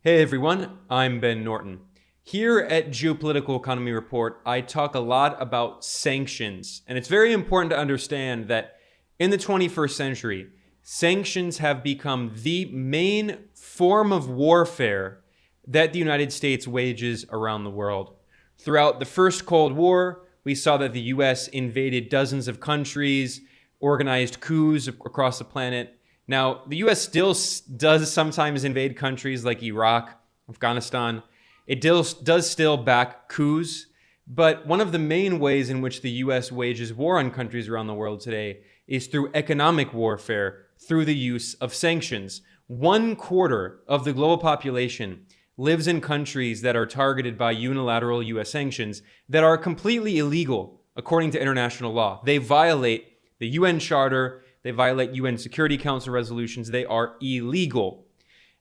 Hey everyone, I'm Ben Norton. Here at Geopolitical Economy Report, I talk a lot about sanctions, and it's very important to understand that in the 21st century, sanctions have become the main form of warfare that the United States wages around the world. Throughout the first Cold War, we saw that the US invaded dozens of countries, organized coups across the planet. Now, the US still does sometimes invade countries like Iraq, Afghanistan. It does still back coups, but one of the main ways in which the US wages war on countries around the world today is through economic warfare, through the use of sanctions. 1/4 of the global population lives in countries that are targeted by unilateral US sanctions that are completely illegal according to international law. They violate the UN Charter. They violate UN Security Council resolutions. They are illegal.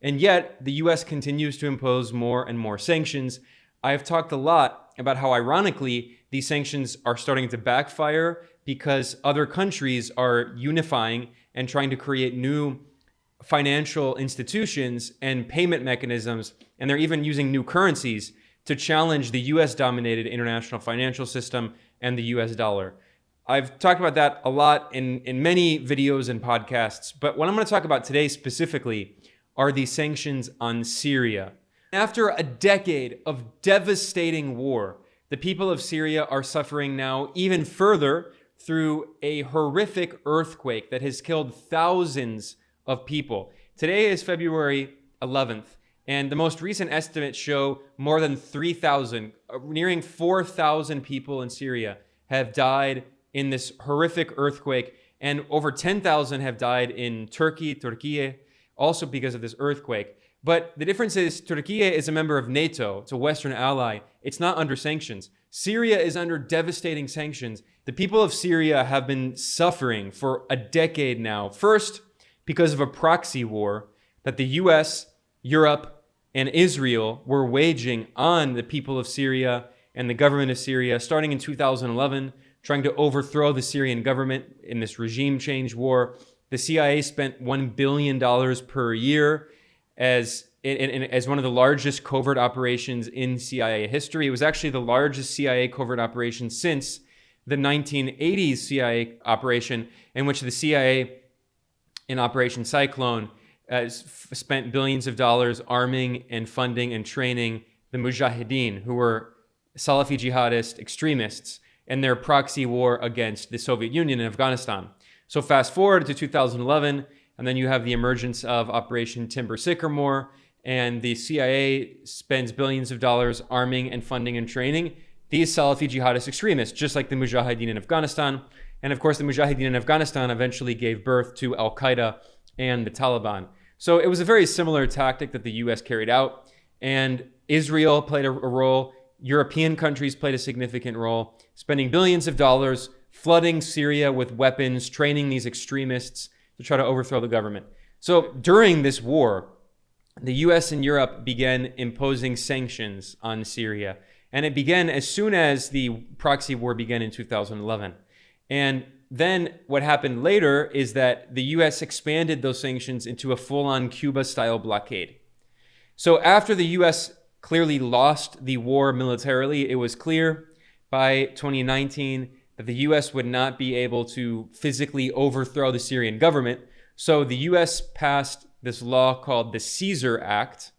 And yet, the US continues to impose more and more sanctions. I have talked a lot about how, ironically, these sanctions are starting to backfire because other countries are unifying and trying to create new financial institutions and payment mechanisms, and they're even using new currencies to challenge the US-dominated international financial system and the US dollar. I've talked about that a lot in many videos and podcasts, but what I'm going to talk about today specifically are the sanctions on Syria. After a decade of devastating war, the people of Syria are suffering now even further through a horrific earthquake that has killed thousands of people. Today is February 11th, and the most recent estimates show more than 3,000, nearing 4,000 people in Syria have died in this horrific earthquake, and over 10,000 have died in Turkey, also because of this earthquake. But the difference is Turkey is a member of NATO. It's a Western ally. It's not under sanctions. Syria is under devastating sanctions. The people of Syria have been suffering for a decade now. First, because of a proxy war that the US, Europe, and Israel were waging on the people of Syria and the government of Syria starting in 2011, trying to overthrow the Syrian government in this regime change war. The CIA spent $1 billion per year as one of the largest covert operations in CIA history. It was actually the largest CIA covert operation since the 1980s CIA operation, in which the CIA, in Operation Cyclone, spent billions of dollars arming and funding and training the Mujahideen, who were Salafi jihadist extremists, and their proxy war against the Soviet Union in Afghanistan. So fast forward to 2011, and then you have the emergence of Operation Timber Sycamore, and the CIA spends billions of dollars arming and funding and training these Salafi jihadist extremists, just like the Mujahideen in Afghanistan. And of course, the Mujahideen in Afghanistan eventually gave birth to Al-Qaeda and the Taliban. So it was a very similar tactic that the US carried out, and Israel played a role. European countries played a significant role, spending billions of dollars, flooding Syria with weapons, training these extremists to try to overthrow the government. So during this war, the US and Europe began imposing sanctions on Syria. And it began as soon as the proxy war began in 2011. And then what happened later is that the US expanded those sanctions into a full-on Cuba-style blockade. So after the US clearly lost the war militarily, it was clear by 2019 that the US would not be able to physically overthrow the Syrian government. So the US passed this law called the Caesar Act,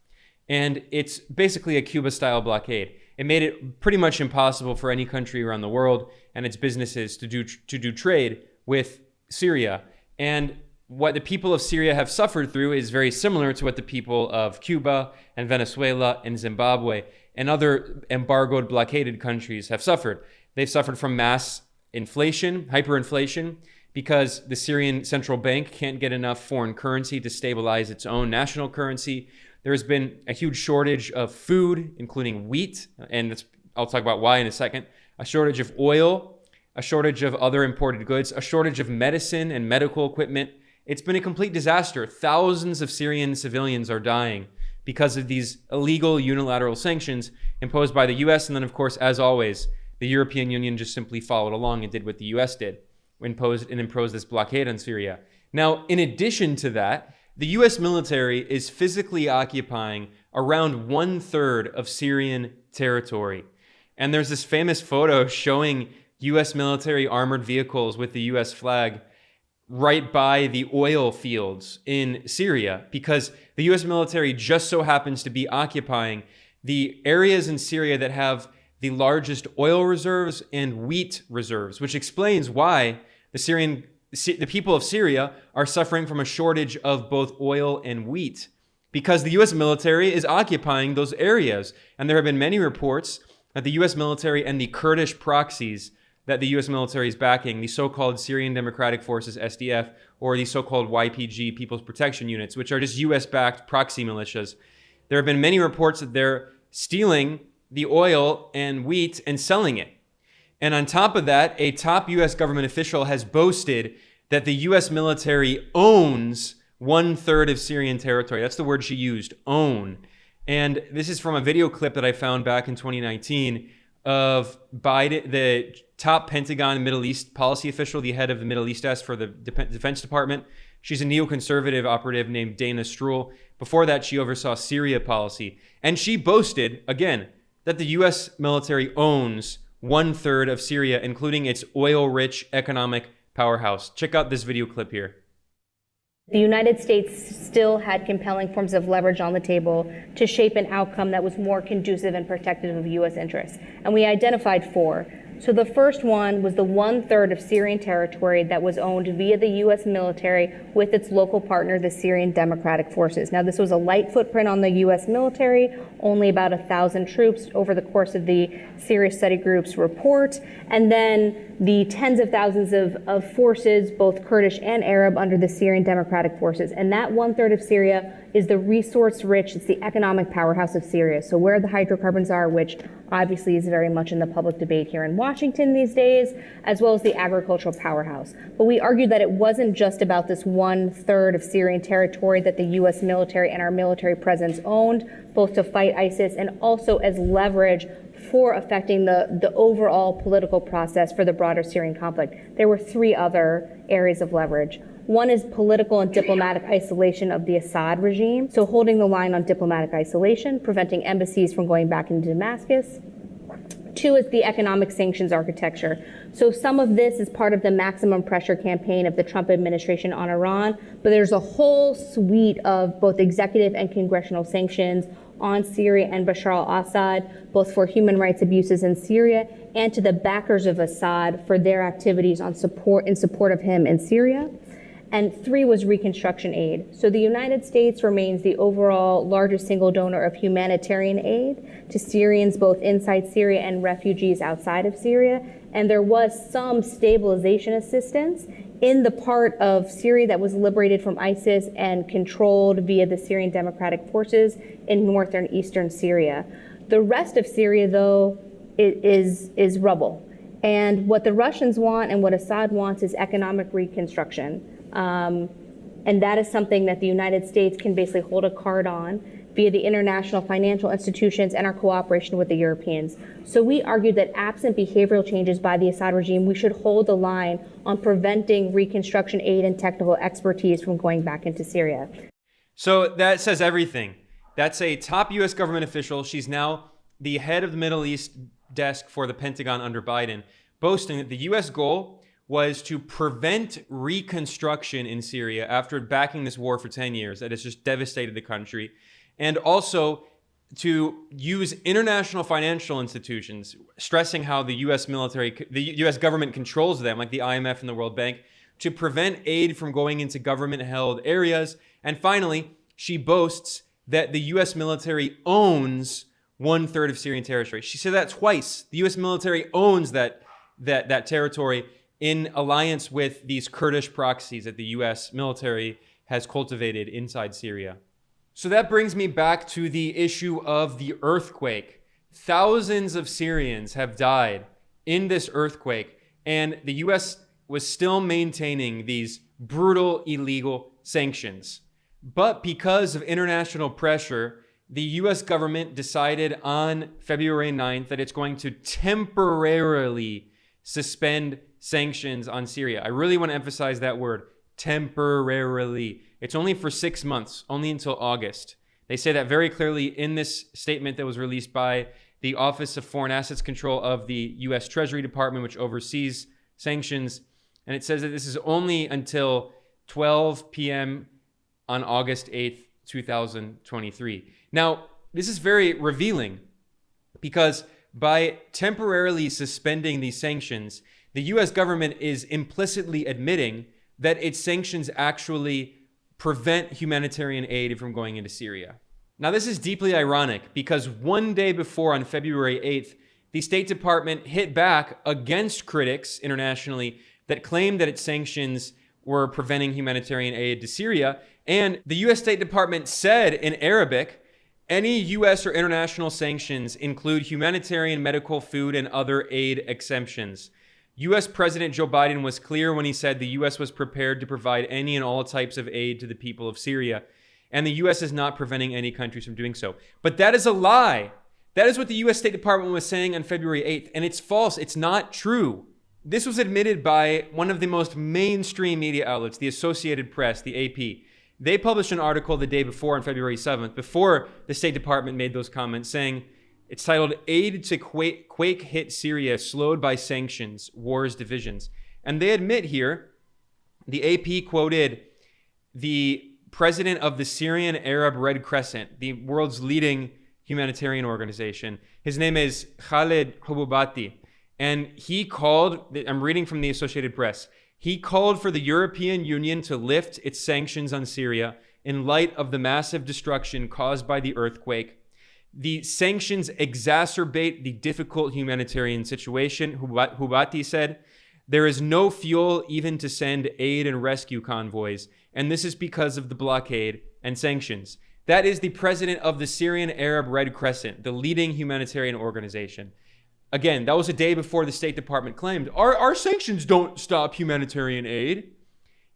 and it's basically a Cuba-style blockade. It made it pretty much impossible for any country around the world and its businesses to do trade with Syria. And what the people of Syria have suffered through is very similar to what the people of Cuba and Venezuela and Zimbabwe and other embargoed, blockaded countries have suffered. They've suffered from mass inflation, hyperinflation, because the Syrian central bank can't get enough foreign currency to stabilize its own national currency. There's been a huge shortage of food, including wheat, and I'll talk about why in a second, a shortage of oil, a shortage of other imported goods, a shortage of medicine and medical equipment. It's been a complete disaster. Thousands of Syrian civilians are dying because of these illegal unilateral sanctions imposed by the US. And then, of course, as always, the European Union just simply followed along and did what the US did, imposed this blockade on Syria. Now, in addition to that, the US military is physically occupying around 1/3 of Syrian territory. And there's this famous photo showing US military armored vehicles with the US flag right by the oil fields in Syria, because the US military just so happens to be occupying the areas in Syria that have the largest oil reserves and wheat reserves, which explains why the people of Syria are suffering from a shortage of both oil and wheat, because the US military is occupying those areas. And there have been many reports that the US military and the Kurdish proxies that the US military is backing, the so-called Syrian Democratic Forces, SDF, or the so-called YPG, People's Protection Units, which are just US-backed proxy militias. There have been many reports that they're stealing the oil and wheat and selling it. And on top of that, a top US government official has boasted that the US military owns 1/3 of Syrian territory. That's the word she used, own. And this is from a video clip that I found back in 2019 of Biden, the top Pentagon Middle East policy official, the head of the Middle East desk for the Defense Department. She's a neoconservative operative named Dana Stroul. Before that, she oversaw Syria policy. And she boasted, again, that the US military owns 1/3 of Syria, including its oil-rich economic powerhouse. Check out this video clip here. The United States still had compelling forms of leverage on the table to shape an outcome that was more conducive and protective of U.S. interests. And we identified four. So the first one was the 1/3 of Syrian territory that was owned via the U.S. military with its local partner, the Syrian Democratic Forces. Now, this was a light footprint on the U.S. military, only about 1,000 troops over the course of the Syria Study Group's report, and then the tens of thousands of forces, both Kurdish and Arab, under the Syrian Democratic Forces. And that 1/3 of Syria is the resource-rich, it's the economic powerhouse of Syria. So where the hydrocarbons are, which obviously is very much in the public debate here in Washington these days, as well as the agricultural powerhouse. But we argued that it wasn't just about this 1/3 of Syrian territory that the U.S. military and our military presence owned, both to fight ISIS and also as leverage for affecting the overall political process for the broader Syrian conflict. There were three other areas of leverage. One is political and diplomatic isolation of the Assad regime, so holding the line on diplomatic isolation, preventing embassies from going back into Damascus. Two is the economic sanctions architecture. So some of this is part of the maximum pressure campaign of the Trump administration on Iran, but there's a whole suite of both executive and congressional sanctions on Syria and Bashar al-Assad, both for human rights abuses in Syria and to the backers of Assad for their activities in support of him in Syria. And three was reconstruction aid. So the United States remains the overall largest single donor of humanitarian aid to Syrians, both inside Syria and refugees outside of Syria. And there was some stabilization assistance in the part of Syria that was liberated from ISIS and controlled via the Syrian Democratic Forces in northern eastern Syria. The rest of Syria, though, is rubble. And what the Russians want and what Assad wants is economic reconstruction. And that is something that the United States can basically hold a card on via the international financial institutions and our cooperation with the Europeans. So we argued that absent behavioral changes by the Assad regime, we should hold the line on preventing reconstruction aid and technical expertise from going back into Syria. So that says everything. That's a top U.S. government official. She's now the head of the Middle East desk for the Pentagon under Biden, boasting that the U.S. goal was to prevent reconstruction in Syria after backing this war for 10 years that has just devastated the country, and also to use international financial institutions, stressing how the U.S. U.S. government controls them, like the IMF and the World Bank, to prevent aid from going into government-held areas. And finally, she boasts that the U.S. military owns 1/3 of Syrian territory. She said that twice. The U.S. military owns that territory in alliance with these Kurdish proxies that the U.S. military has cultivated inside Syria. So that brings me back to the issue of the earthquake. Thousands of Syrians have died in this earthquake, and the U.S. was still maintaining these brutal, illegal sanctions. But because of international pressure, the U.S. government decided on February 9th that it's going to temporarily suspend sanctions on Syria. I really want to emphasize that word, temporarily. It's only for 6 months, only until August. They say that very clearly in this statement that was released by the Office of Foreign Assets Control of the U.S. Treasury Department, which oversees sanctions. And it says that this is only until 12 p.m. on August 8th, 2023. Now, this is very revealing because by temporarily suspending these sanctions, the U.S. government is implicitly admitting that its sanctions actually prevent humanitarian aid from going into Syria. Now, this is deeply ironic because one day before, on February 8th, the State Department hit back against critics internationally that claimed that its sanctions were preventing humanitarian aid to Syria. And the U.S. State Department said in Arabic, any U.S. or international sanctions include humanitarian, medical, food, and other aid exemptions. U.S. President Joe Biden was clear when he said the U.S. was prepared to provide any and all types of aid to the people of Syria. And the U.S. is not preventing any countries from doing so. But that is a lie. That is what the U.S. State Department was saying on February 8th. And it's false. It's not true. This was admitted by one of the most mainstream media outlets, the Associated Press, the AP. They published an article the day before, on February 7th, before the State Department made those comments, saying, it's titled, Aid to Quake Hit Syria Slowed by Sanctions, Wars, Divisions. And they admit here, the AP quoted the president of the Syrian Arab Red Crescent, the world's leading humanitarian organization. His name is Khaled Hububati. And he called, I'm reading from the Associated Press, he called for the European Union to lift its sanctions on Syria in light of the massive destruction caused by the earthquake. The sanctions exacerbate the difficult humanitarian situation, Hubati said. There is no fuel even to send aid and rescue convoys, and this is because of the blockade and sanctions. That is the president of the Syrian Arab Red Crescent, the leading humanitarian organization. Again, that was a day before the State Department claimed, our sanctions don't stop humanitarian aid.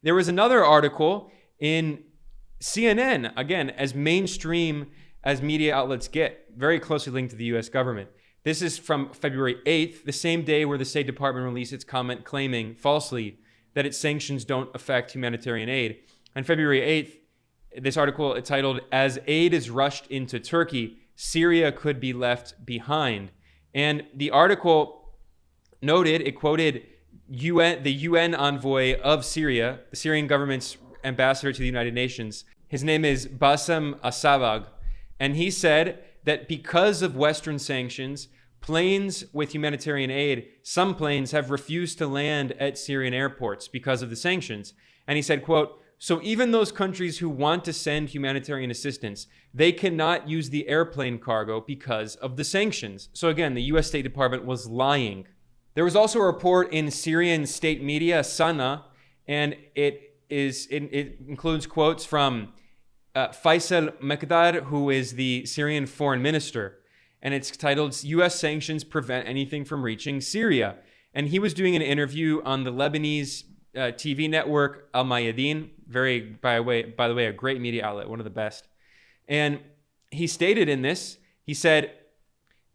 There was another article in CNN, again, as mainstream as media outlets get, very closely linked to the U.S. government. This is from February 8th, the same day where the State Department released its comment claiming falsely that its sanctions don't affect humanitarian aid. On February 8th, this article titled, As Aid is Rushed into Turkey, Syria Could Be Left Behind. And the article noted, it quoted the UN envoy of Syria, the Syrian government's ambassador to the United Nations. His name is Bassem Assabag. And he said that because of Western sanctions, planes with humanitarian aid, some planes have refused to land at Syrian airports because of the sanctions. And he said, quote, so even those countries who want to send humanitarian assistance, they cannot use the airplane cargo because of the sanctions. So again, the U.S. State Department was lying. There was also a report in Syrian state media, Sana, and it includes quotes from Faisal Mekdad, who is the Syrian foreign minister. And it's titled, U.S. Sanctions Prevent Anything from Reaching Syria. And he was doing an interview on the Lebanese TV network Al Mayadeen, by the way, a great media outlet, one of the best. And he stated in this, he said,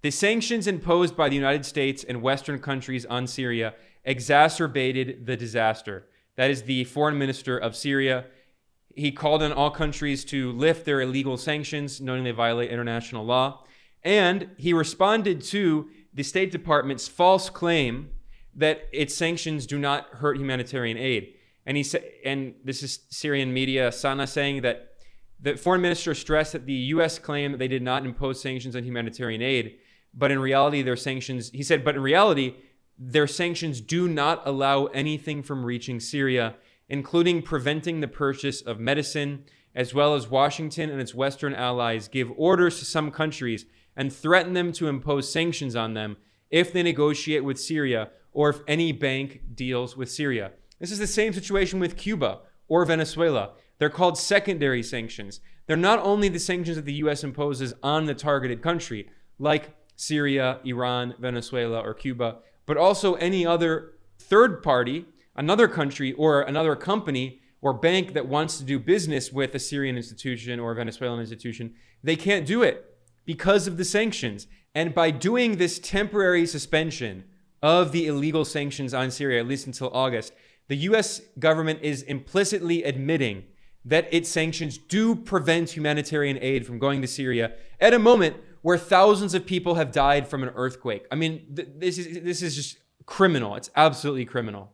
the sanctions imposed by the United States and Western countries on Syria exacerbated the disaster. That is the foreign minister of Syria. He called on all countries to lift their illegal sanctions, knowing they violate international law. And he responded to the State Department's false claim that its sanctions do not hurt humanitarian aid. And he said, and this is Syrian media, Sana, saying that the foreign minister stressed that the U.S. claimed that they did not impose sanctions on humanitarian aid, but in reality, their sanctions do not allow anything from reaching Syria, including preventing the purchase of medicine, as well as Washington and its Western allies give orders to some countries and threaten them to impose sanctions on them if they negotiate with Syria or if any bank deals with Syria. This is the same situation with Cuba or Venezuela. They're called secondary sanctions. They're not only the sanctions that the U.S. imposes on the targeted country, like Syria, Iran, Venezuela, or Cuba, but also any other third party, another country or another company or bank that wants to do business with a Syrian institution or a Venezuelan institution. They can't do it because of the sanctions. And by doing this temporary suspension of the illegal sanctions on Syria, at least until August, the U.S. government is implicitly admitting that its sanctions do prevent humanitarian aid from going to Syria at a moment where thousands of people have died from an earthquake. I mean, this is just criminal. It's absolutely criminal.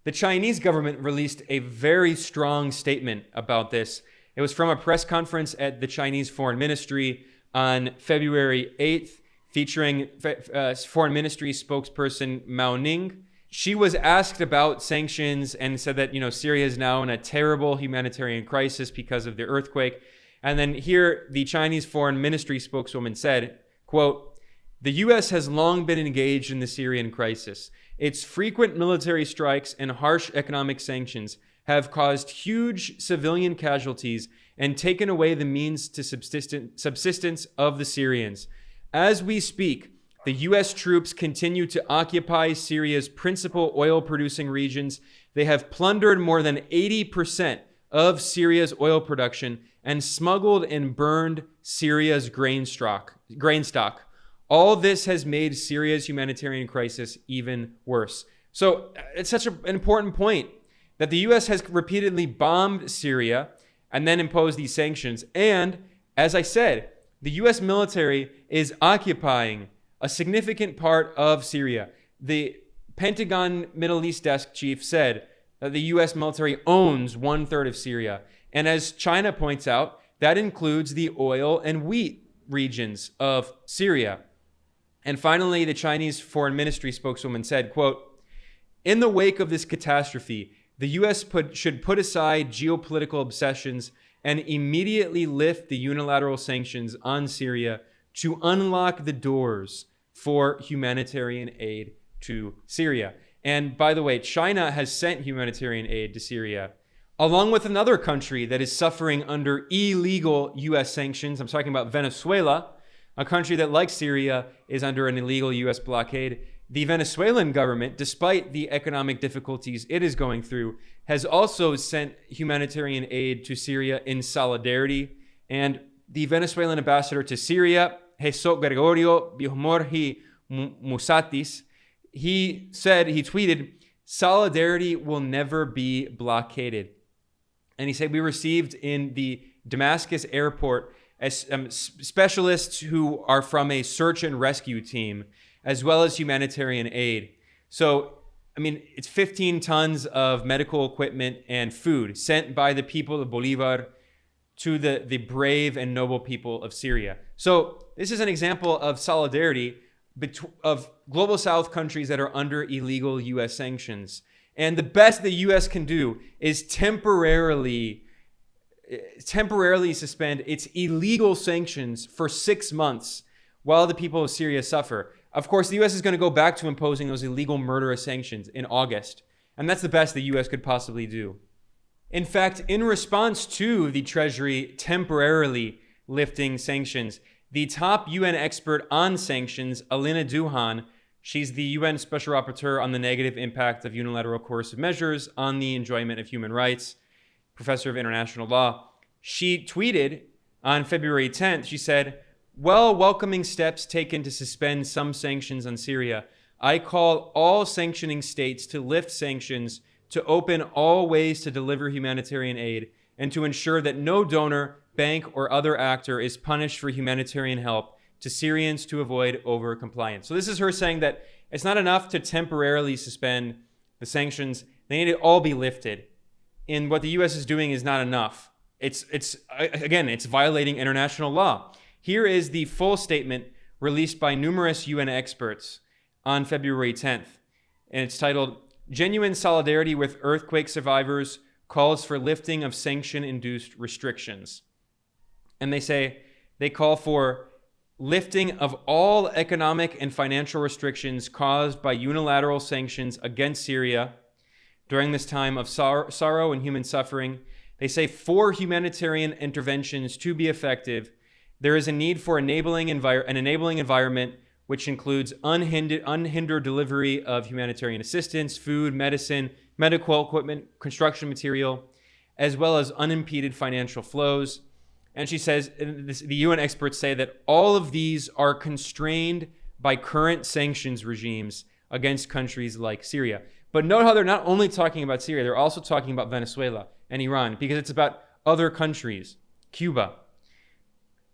The Chinese government released a very strong statement about this. It was from a press conference at the Chinese Foreign Ministry on February 8th, featuring Foreign Ministry spokesperson Mao Ning. She was asked about sanctions and said that, Syria is now in a terrible humanitarian crisis because of the earthquake. And then here, the Chinese Foreign Ministry spokeswoman said, quote, "The U.S. has long been engaged in the Syrian crisis. Its frequent military strikes and harsh economic sanctions have caused huge civilian casualties and taken away the means to subsistence of the Syrians. As we speak, the U.S. troops continue to occupy Syria's principal oil-producing regions. They have plundered more than 80% of Syria's oil production and smuggled and burned Syria's grain stock. All this has made Syria's humanitarian crisis even worse." So it's such an important point that the U.S. has repeatedly bombed Syria and then imposed these sanctions. And as I said, the U.S. military is occupying a significant part of Syria. The Pentagon Middle East desk chief said that the U.S. military owns 1/3 of Syria. And as China points out, that includes the oil and wheat regions of Syria. And finally, the Chinese Foreign Ministry spokeswoman said, quote, "In the wake of this catastrophe, the U.S. should put aside geopolitical obsessions and immediately lift the unilateral sanctions on Syria to unlock the doors for humanitarian aid to Syria." And by the way, China has sent humanitarian aid to Syria, along with another country that is suffering under illegal U.S. sanctions. I'm talking about Venezuela, a country that, like Syria, is under an illegal U.S. blockade. The Venezuelan government, despite the economic difficulties it is going through, has also sent humanitarian aid to Syria in solidarity. And the Venezuelan ambassador to Syria, Jesus Gregorio Bihomorhi Musatis, he tweeted, "Solidarity will never be blockaded." And he said, "We received in the Damascus airport as specialists who are from a search and rescue team, as well as humanitarian aid." So, I mean, it's 15 tons of medical equipment and food sent by the people of Bolivar to the brave and noble people of Syria. So this is an example of solidarity of Global South countries that are under illegal U.S. sanctions. And the best the U.S. can do is temporarily suspend its illegal sanctions for 6 months while the people of Syria suffer. Of course, the U.S. is going to go back to imposing those illegal murderous sanctions in August. And that's the best the U.S. could possibly do. In fact, in response to the Treasury temporarily lifting sanctions, the top UN expert on sanctions, Alina Duhan, she's the UN Special Rapporteur on the negative impact of unilateral coercive measures on the enjoyment of human rights, professor of international law. She tweeted on February 10th, she said, "While welcoming steps taken to suspend some sanctions on Syria, I call all sanctioning states to lift sanctions, to open all ways to deliver humanitarian aid, and to ensure that no donor, bank, or other actor is punished for humanitarian help to Syrians to avoid over-compliance." So this is her saying that it's not enough to temporarily suspend the sanctions. They need to all be lifted. And what the U.S. is doing is not enough. It's violating international law. Here is the full statement released by numerous UN experts on February 10th. And it's titled, "Genuine Solidarity with Earthquake Survivors Calls for Lifting of Sanction-Induced Restrictions." And they call for lifting of all economic and financial restrictions caused by unilateral sanctions against Syria during this time of sorrow and human suffering. They say for humanitarian interventions to be effective, there is a need for an enabling environment which includes unhindered delivery of humanitarian assistance, food, medicine, medical equipment, construction material, as well as unimpeded financial flows. And she says, the UN experts say that all of these are constrained by current sanctions regimes against countries like Syria. But note how they're not only talking about Syria, they're also talking about Venezuela and Iran, because it's about other countries. Cuba.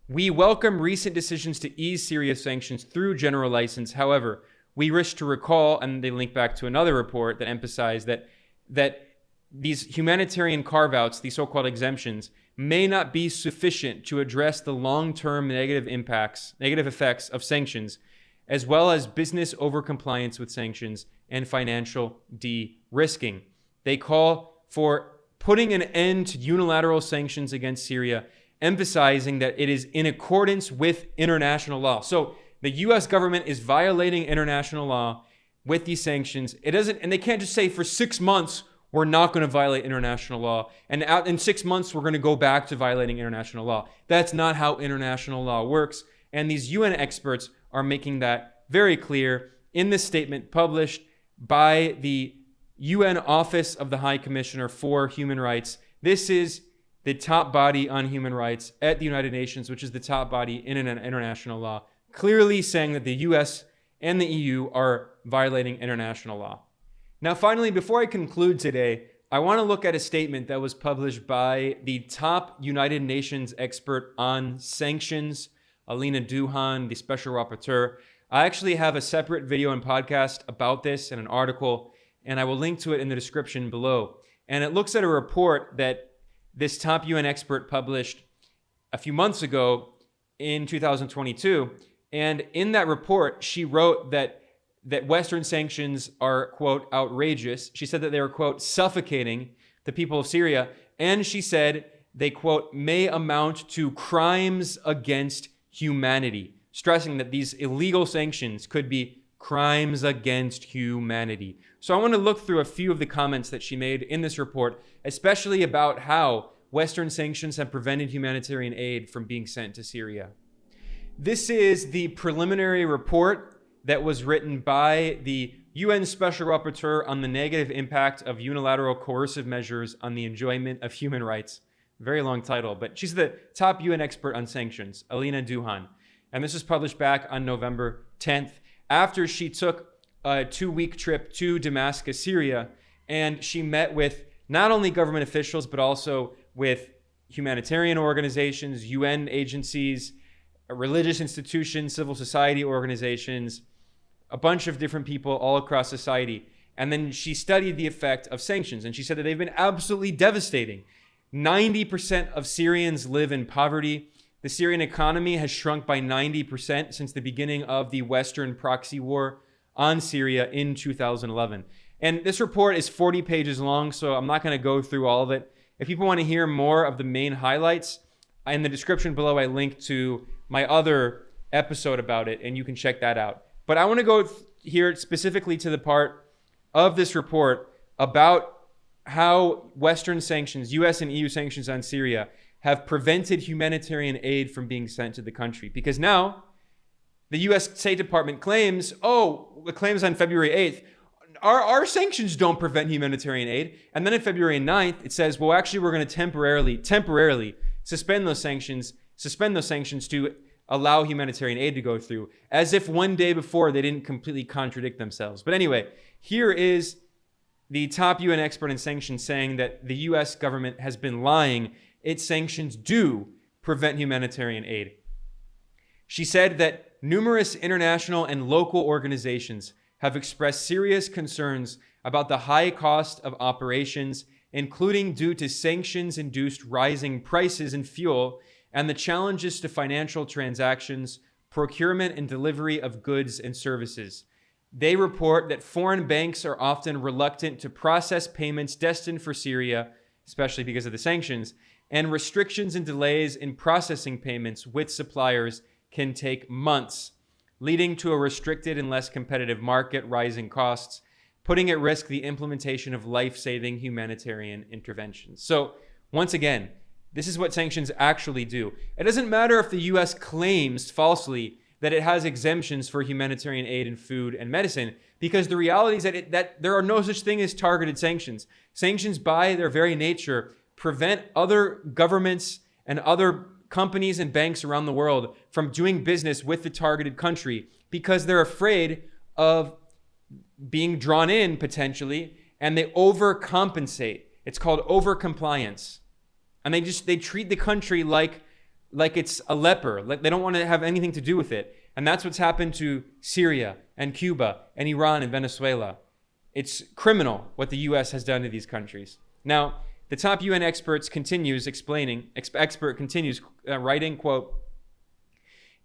We welcome recent decisions to ease Syria sanctions through general license. However, we wish to recall, and they link back to another report that emphasized that these humanitarian carve-outs, these so-called exemptions, may not be sufficient to address the long-term negative effects of sanctions, as well as business overcompliance with sanctions and financial de-risking. They call for putting an end to unilateral sanctions against Syria, emphasizing that it is in accordance with international law. So the U.S. government is violating international law with these sanctions. And they can't just say for 6 months, we're not going to violate international law. And in 6 months, we're going to go back to violating international law. That's not how international law works. And these UN experts are making that very clear in this statement published by the UN Office of the High Commissioner for Human Rights. This is the top body on human rights at the United Nations, which is the top body in international law, clearly saying that the US and the EU are violating international law. Now, finally, before I conclude today, I want to look at a statement that was published by the top United Nations expert on sanctions, Alina Duhan, the special rapporteur. I actually have a separate video and podcast about this and an article, and I will link to it in the description below. And it looks at a report that this top UN expert published a few months ago in 2022. And in that report, she wrote that Western sanctions are, quote, outrageous. She said that they were, quote, suffocating the people of Syria. And she said they, quote, may amount to crimes against humanity, stressing that these illegal sanctions could be crimes against humanity. So I want to look through a few of the comments that she made in this report, especially about how Western sanctions have prevented humanitarian aid from being sent to Syria. This is the preliminary report that was written by the UN Special Rapporteur on the negative impact of unilateral coercive measures on the enjoyment of human rights. Very long title, but she's the top UN expert on sanctions, Alina Duhan. And this was published back on November 10th, after she took a 2-week trip to Damascus, Syria, and she met with not only government officials, but also with humanitarian organizations, UN agencies, religious institutions, civil society organizations, a bunch of different people all across society. And then she studied the effect of sanctions, and she said that they've been absolutely devastating. 90% of Syrians live in poverty. The Syrian economy has shrunk by 90% since the beginning of the Western proxy war on Syria in 2011. And this report is 40 pages long, so I'm not going to go through all of it. If people want to hear more of the main highlights, in the description below, I link to my other episode about it, and you can check that out. But I want to go here specifically to the part of this report about how Western sanctions, US and EU sanctions on Syria, have prevented humanitarian aid from being sent to the country. Because now, the US State Department claims, it claims on February 8th, our sanctions don't prevent humanitarian aid. And then on February 9th, it says, well, actually, we're going to temporarily suspend those sanctions to allow humanitarian aid to go through, as if one day before they didn't completely contradict themselves. But anyway, here is the top UN expert in sanctions saying that the US government has been lying. Its sanctions do prevent humanitarian aid. She said that numerous international and local organizations have expressed serious concerns about the high cost of operations, including due to sanctions-induced rising prices in fuel and the challenges to financial transactions, procurement and delivery of goods and services. They report that foreign banks are often reluctant to process payments destined for Syria, especially because of the sanctions, and restrictions and delays in processing payments with suppliers can take months, leading to a restricted and less competitive market, rising costs, putting at risk the implementation of life-saving humanitarian interventions. So, once again, this is what sanctions actually do. It doesn't matter if the US claims falsely that it has exemptions for humanitarian aid in food and medicine, because the reality is that there are no such thing as targeted sanctions. Sanctions, by their very nature, prevent other governments and other companies and banks around the world from doing business with the targeted country because they're afraid of being drawn in potentially, and they overcompensate. It's called overcompliance. And they treat the country like it's a leper. Like they don't want to have anything to do with it. And that's what's happened to Syria and Cuba and Iran and Venezuela. It's criminal what the U.S. has done to these countries. Now, the top UN expert continues writing, quote,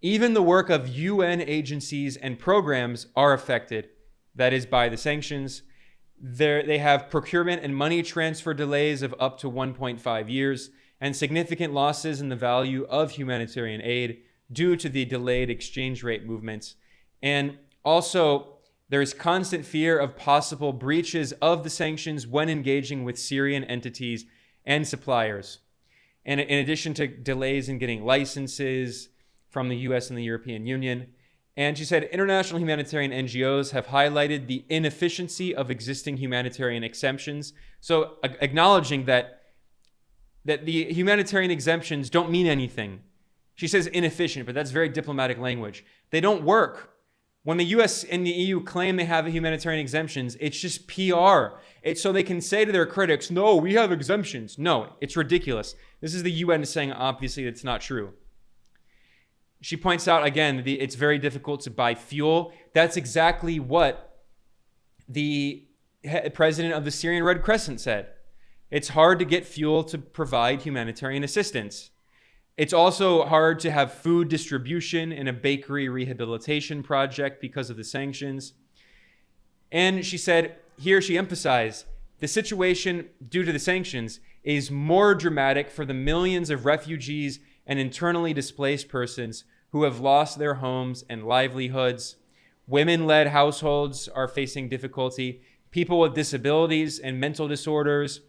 even the work of UN agencies and programs are affected, that is by the sanctions. They have procurement and money transfer delays of up to 1.5 years and significant losses in the value of humanitarian aid due to the delayed exchange rate movements. And also, there is constant fear of possible breaches of the sanctions when engaging with Syrian entities and suppliers. And in addition to delays in getting licenses from the US and the European Union. And she said, international humanitarian NGOs have highlighted the inefficiency of existing humanitarian exemptions. So acknowledging that the humanitarian exemptions don't mean anything. She says inefficient, but that's very diplomatic language. They don't work. When the US and the EU claim they have humanitarian exemptions, it's just PR. It's so they can say to their critics, no, we have exemptions. No, it's ridiculous. This is the UN saying, obviously, it's not true. She points out, again, it's very difficult to buy fuel. That's exactly what the president of the Syrian Red Crescent said. It's hard to get fuel to provide humanitarian assistance. It's also hard to have food distribution in a bakery rehabilitation project because of the sanctions. And she said, here she emphasized, the situation due to the sanctions is more dramatic for the millions of refugees and internally displaced persons who have lost their homes and livelihoods. Women-led households are facing difficulty. People with disabilities and mental disorders,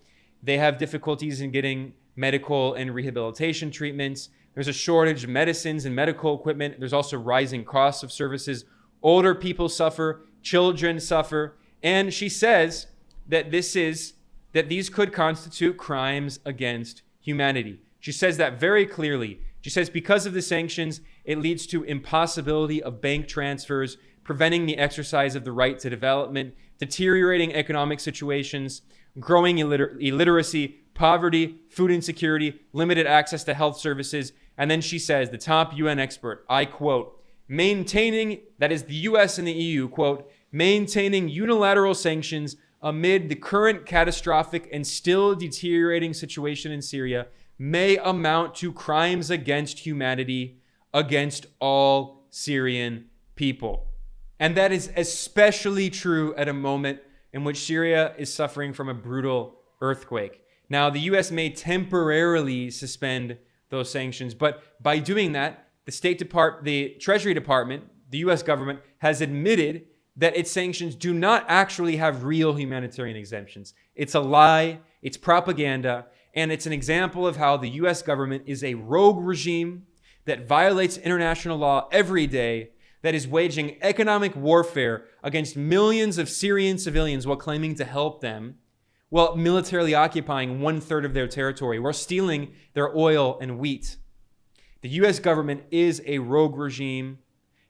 they have difficulties in getting medical and rehabilitation treatments. There's a shortage of medicines and medical equipment. There's also rising costs of services. Older people suffer, children suffer. And she says that these could constitute crimes against humanity. She says that very clearly. She says because of the sanctions, it leads to impossibility of bank transfers, preventing the exercise of the right to development, deteriorating economic situations, growing illiteracy, poverty, food insecurity, limited access to health services. And then she says, the top UN expert, I quote, maintaining, that is the US and the EU, quote, maintaining unilateral sanctions amid the current catastrophic and still deteriorating situation in Syria may amount to crimes against humanity against all Syrian people. And that is especially true at a moment in which Syria is suffering from a brutal earthquake. Now, the US may temporarily suspend those sanctions, but by doing that, the Treasury Department, the US government, has admitted that its sanctions do not actually have real humanitarian exemptions. It's a lie, it's propaganda, and it's an example of how the US government is a rogue regime that violates international law every day, that is waging economic warfare against millions of Syrian civilians while claiming to help them, while militarily occupying 1/3 of their territory, while stealing their oil and wheat. The US government is a rogue regime,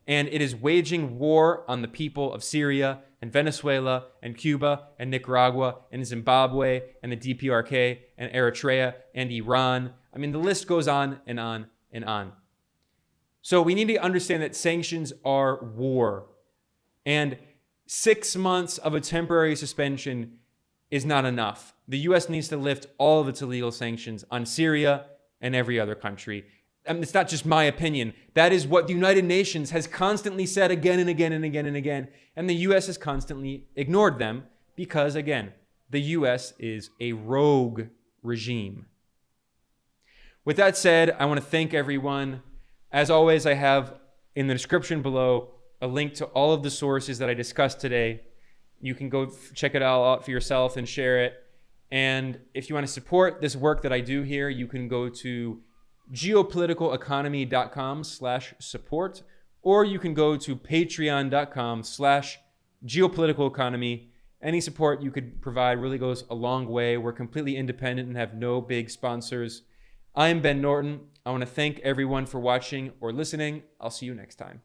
and it is waging war on the people of Syria and Venezuela and Cuba and Nicaragua and Zimbabwe and the DPRK and Eritrea and Iran. I mean, the list goes on and on and on. So we need to understand that sanctions are war. And 6 months of a temporary suspension is not enough. The US needs to lift all of its illegal sanctions on Syria and every other country. And it's not just my opinion. That is what the United Nations has constantly said again and again and again and again. And the US has constantly ignored them because, again, the US is a rogue regime. With that said, I want to thank everyone. As always, I have in the description below a link to all of the sources that I discussed today. You can go check it all out for yourself and share it. And if you want to support this work that I do here, you can go to geopoliticaleconomy.com/support, or you can go to patreon.com/geopoliticaleconomy. Any support you could provide really goes a long way. We're completely independent and have no big sponsors. I'm Ben Norton. I want to thank everyone for watching or listening. I'll see you next time.